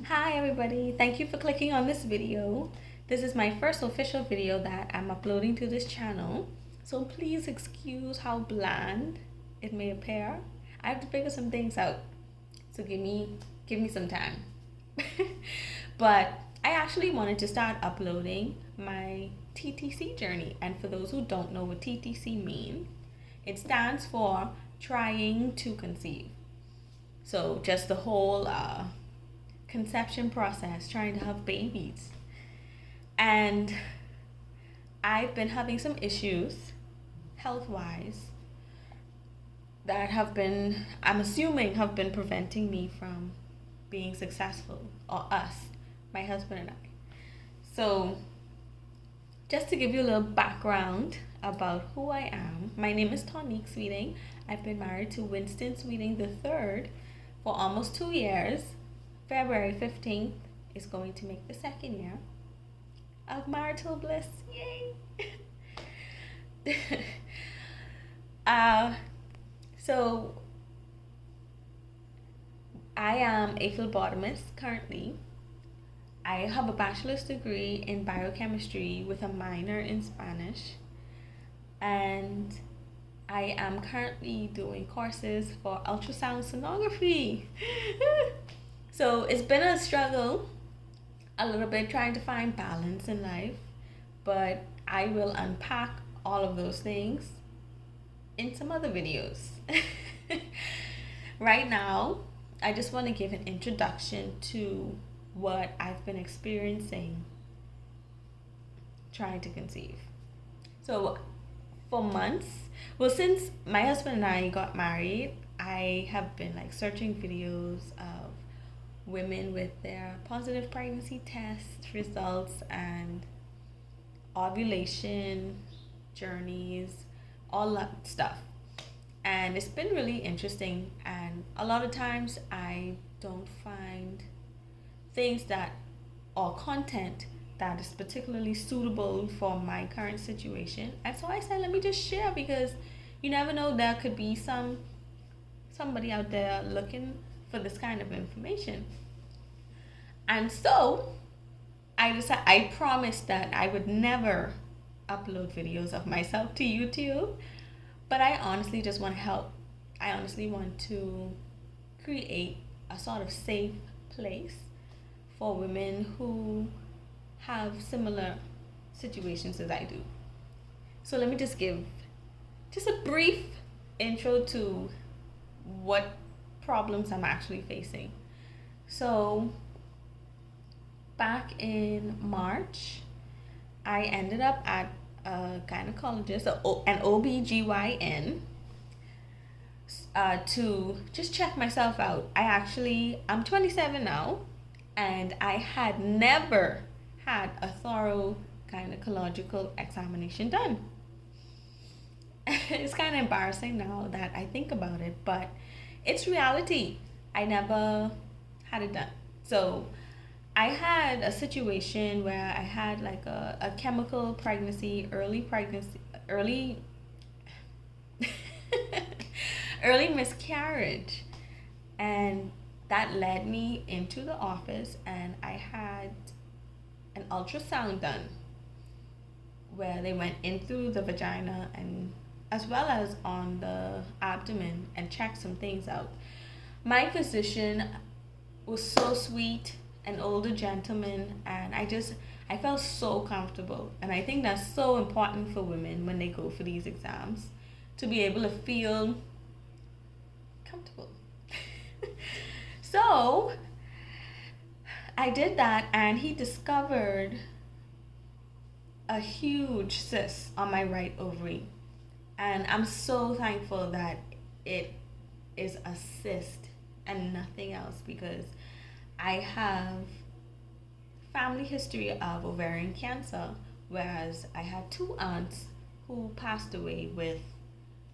Hi everybody, thank you for clicking on this video. This is my first official video that I'm uploading to this channel, so please excuse how bland it may appear. I have to figure some things out, so give me some time. But I actually wanted to start uploading my TTC journey, and for those who don't know what TTC means, it stands for trying to conceive. So just the whole conception process, trying to have babies. And I've been having some issues health wise that I'm assuming, have been preventing me from being successful, or us, my husband and I. So, just to give you a little background about who I am, my name is Tonique Swee-ting. I've been married to Winston Swee-ting III for almost 2 years. February 15th is going to make the second year of marital bliss. Yay! uh, so, I am a phlebotomist currently. I have a bachelor's degree in biochemistry with a minor in Spanish. And I am currently doing courses for ultrasound sonography. So it's been a struggle, a little bit trying to find balance in life, but I will unpack all of those things in some other videos. Right now, I just want to give an introduction to what I've been experiencing trying to conceive. So, for months, well, since my husband and I got married, I have been like searching videos of women with their positive pregnancy test results and ovulation journeys, all that stuff. And it's been really interesting, and a lot of times I don't find things that, or content that is particularly suitable for my current situation. And so I said, let me just share, because you never know, there could be somebody out there looking for this kind of information. And so I promised that I would never upload videos of myself to YouTube, but I honestly just want to help. I honestly want to create a sort of safe place for women who have similar situations as I do. So let me just give just a brief intro to what problems I'm actually facing. So back in March, I ended up at a gynecologist, an OBGYN, to just check myself out. I'm 27 now, and I had never had a thorough gynecological examination done. It's kind of embarrassing now that I think about it, but it's reality. I never had it done. So I had a situation where I had like a chemical pregnancy, early early miscarriage, and that led me into the office, and I had an ultrasound done where they went in through the vagina and as well as on the abdomen and checked some things out. My physician was so sweet, an older gentleman, and I felt so comfortable. And I think that's so important for women when they go for these exams, to be able to feel comfortable. So I did that, and he discovered a huge cyst on my right ovary. And I'm so thankful that it is a cyst and nothing else, because I have family history of ovarian cancer, whereas I had two aunts who passed away with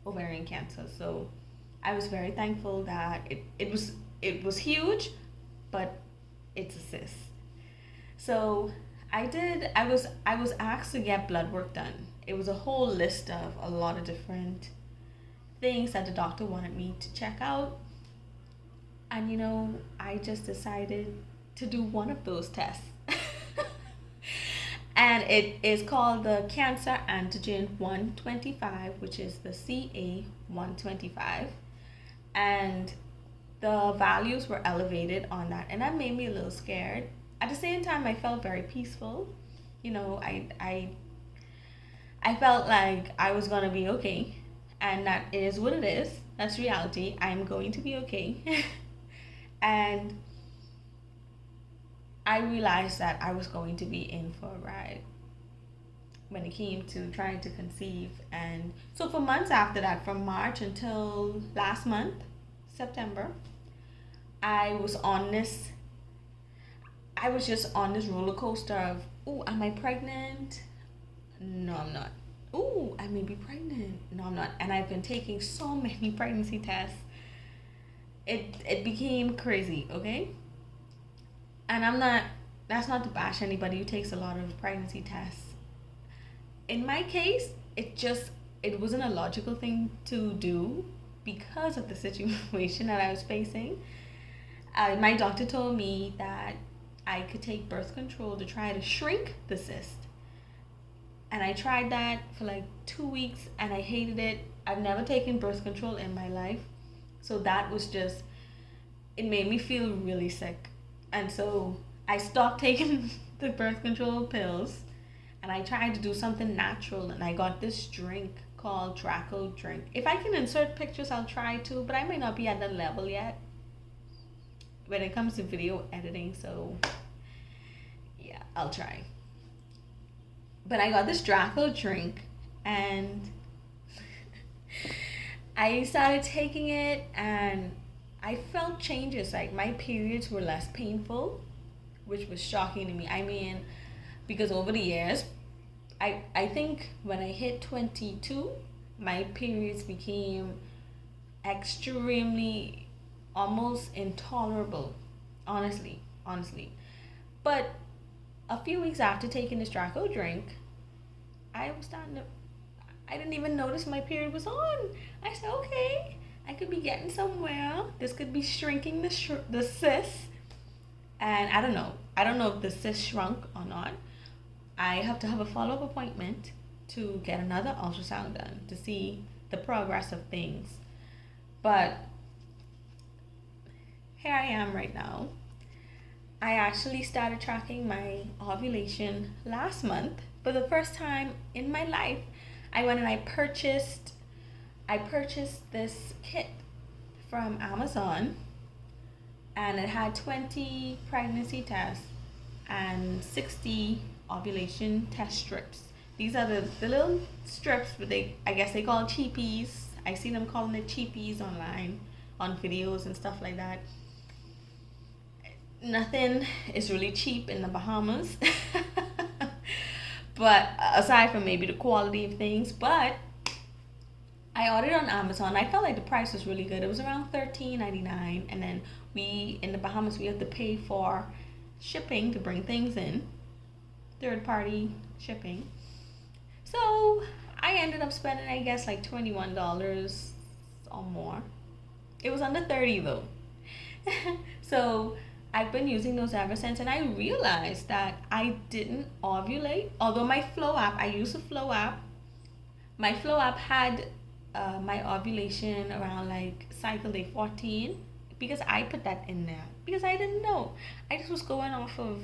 ovarian cancer. So I was very thankful that it was huge, but it's a cyst. So I was asked to get blood work done. It was a whole list of a lot of different things that the doctor wanted me to check out. And I just decided to do one of those tests. And it is called the Cancer Antigen 125, which is the CA 125. And the values were elevated on that, and that made me a little scared. At the same time, I felt very peaceful. You know, I felt like I was gonna be okay, and that is what it is. That's reality. I'm going to be okay. And I realized that I was going to be in for a ride when it came to trying to conceive. And so for months after that, from March until last month, September, I was just on this roller coaster of, oh, am I pregnant? No, I'm not. Oh, I may be pregnant. No, I'm not. And I've been taking so many pregnancy tests. It became crazy, okay? And that's not to bash anybody who takes a lot of pregnancy tests. In my case, it wasn't a logical thing to do because of the situation that I was facing. My doctor told me that I could take birth control to try to shrink the cyst. And I tried that for like 2 weeks and I hated it. I've never taken birth control in my life. So that was just, it made me feel really sick. And so I stopped taking the birth control pills and I tried to do something natural, and I got this drink called Draco drink. If I can insert pictures, I'll try to, but I may not be at that level yet when it comes to video editing. So yeah, I'll try. But I got this Draco drink and I started taking it and I felt changes. Like my periods were less painful, which was shocking to me. I mean, because over the years, I think when I hit 22, my periods became extremely, almost intolerable, honestly. But a few weeks after taking this Draco drink, I didn't even notice my period was on. I said, okay, I could be getting somewhere. This could be shrinking the cyst. And I don't know if the cyst shrunk or not. I have to have a follow-up appointment to get another ultrasound done to see the progress of things. But here I am right now. I actually started tracking my ovulation last month. For the first time in my life, I went and I purchased this kit from Amazon, and it had 20 pregnancy tests and 60 ovulation test strips. These are the little strips, but I guess they call cheapies. I see them calling it cheapies online on videos and stuff like that. Nothing is really cheap in the Bahamas. But aside from maybe the quality of things, but I ordered on Amazon. I felt like the price was really good. It was around $13.99, and then in the Bahamas we have to pay for shipping to bring things in, third-party shipping. So I ended up spending, I guess, like $21 or more. It was under 30 though. So I've been using those ever since, and I realized that I didn't ovulate. Although my Flow app, I use a Flow app. My Flow app had my ovulation around like cycle day 14, because I put that in there because I didn't know. I just was going off of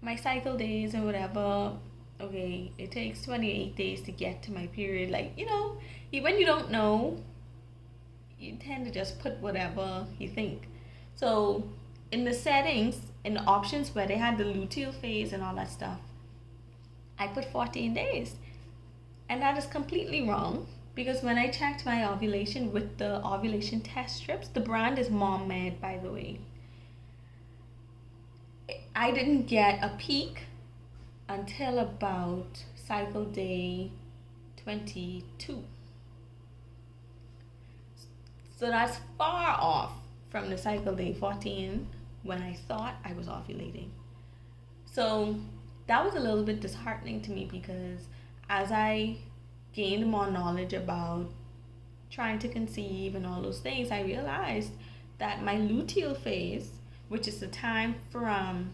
my cycle days and whatever. Okay, it takes 28 days to get to my period. Like, when you don't know, you tend to just put whatever you think. So in the settings, in the options where they had the luteal phase and all that stuff, I put 14 days. And that is completely wrong, because when I checked my ovulation with the ovulation test strips, the brand is Mom Med, by the way, I didn't get a peak until about cycle day 22. So that's far off from the cycle day 14 when I thought I was ovulating. So that was a little bit disheartening to me, because as I gained more knowledge about trying to conceive and all those things, I realized that my luteal phase, which is the time from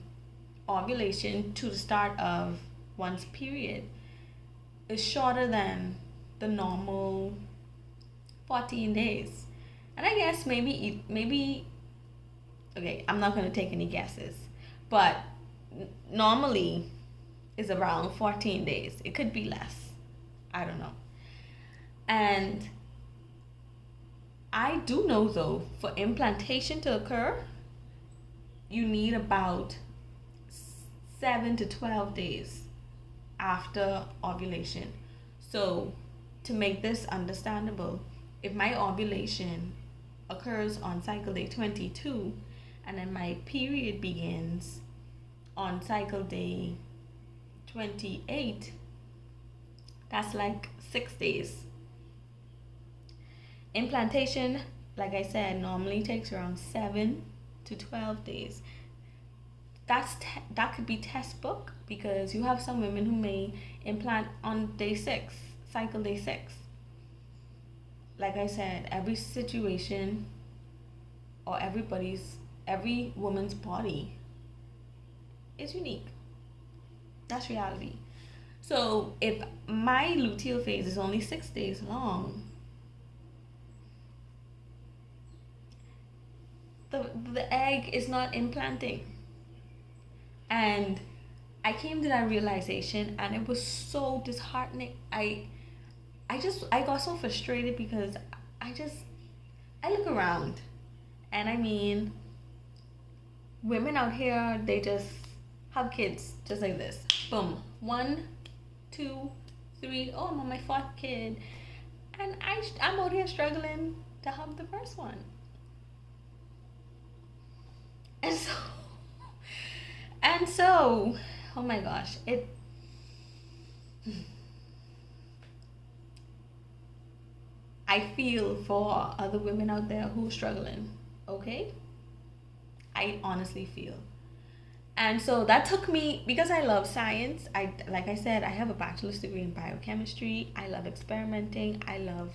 ovulation to the start of one's period, is shorter than the normal 14 days. And I guess maybe okay, I'm not going to take any guesses, but normally is around 14 days. It could be less. I don't know. And I do know though, for implantation to occur, you need about 7 to 12 days after ovulation. So to make this understandable, if my ovulation occurs on cycle day 22 and then my period begins on cycle day 28, that's like 6 days. Implantation, like I said, normally takes around 7 to 12 days. That could be test book, because you have some women who may implant on day 6, cycle day 6. Like I said, every situation or every woman's body is unique. That's reality. So if my luteal phase is only 6 days long, the egg is not implanting. And I came to that realization, and it was so disheartening. I got so frustrated, because I look around, and I mean, women out here, they just have kids just like this. Boom. 1, 2, 3. Oh, I'm on my 4th kid. And I'm out here struggling to have the first one. And so, oh my gosh, I feel for other women out there who are struggling, okay? I honestly feel. And so that took me, because I love science, like I said, I have a bachelor's degree in biochemistry. I love experimenting. I love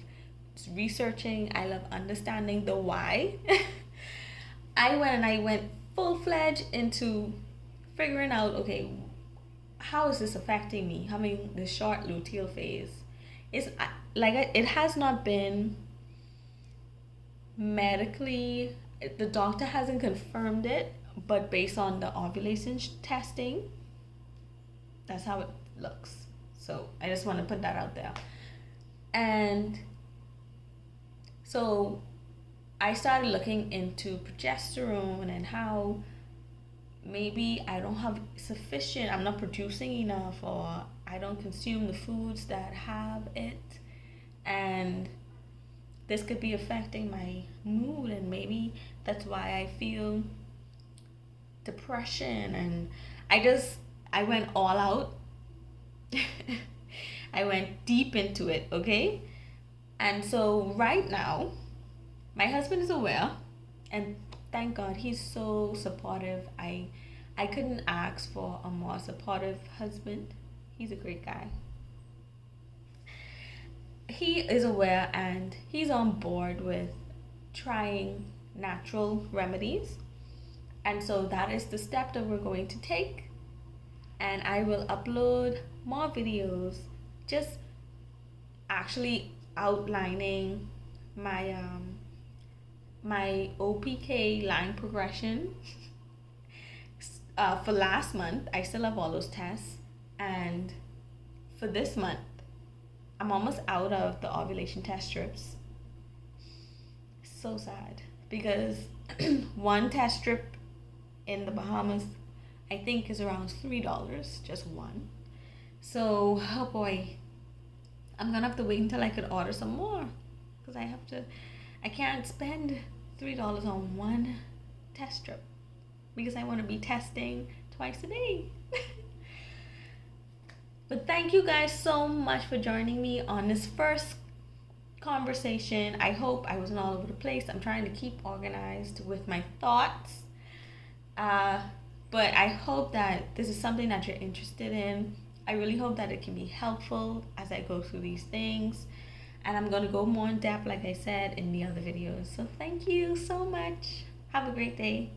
researching. I love understanding the why. I went full-fledged into figuring out, okay, how is this affecting me, having this short luteal phase? It has not been medically, the doctor hasn't confirmed it, but based on the ovulation testing, that's how it looks. So I just want to put that out there. And so I started looking into progesterone and how maybe I don't have sufficient, I'm not producing enough, or I don't consume the foods that have it, and this could be affecting my mood, and maybe that's why I feel depression. And I went all out. I went deep into it, okay? And so right now, my husband is aware, and thank God, he's so supportive. I couldn't ask for a more supportive husband. He's a great guy. He is aware, and he's on board with trying natural remedies. And so that is the step that we're going to take. And I will upload more videos just actually outlining my my OPK line progression. For last month, I still have all those tests, and for this month, I'm almost out of the ovulation test strips. So sad, because one test strip in the Bahamas, I think, is around $3, just one. So, oh boy, I'm gonna have to wait until I could order some more, because I can't spend $3 on one test strip, because I want to be testing twice a day. But thank you guys so much for joining me on this first conversation. I hope I wasn't all over the place. I'm trying to keep organized with my thoughts. But I hope that this is something that you're interested in. I really hope that it can be helpful as I go through these things. And I'm going to go more in depth, like I said, in the other videos. So thank you so much. Have a great day.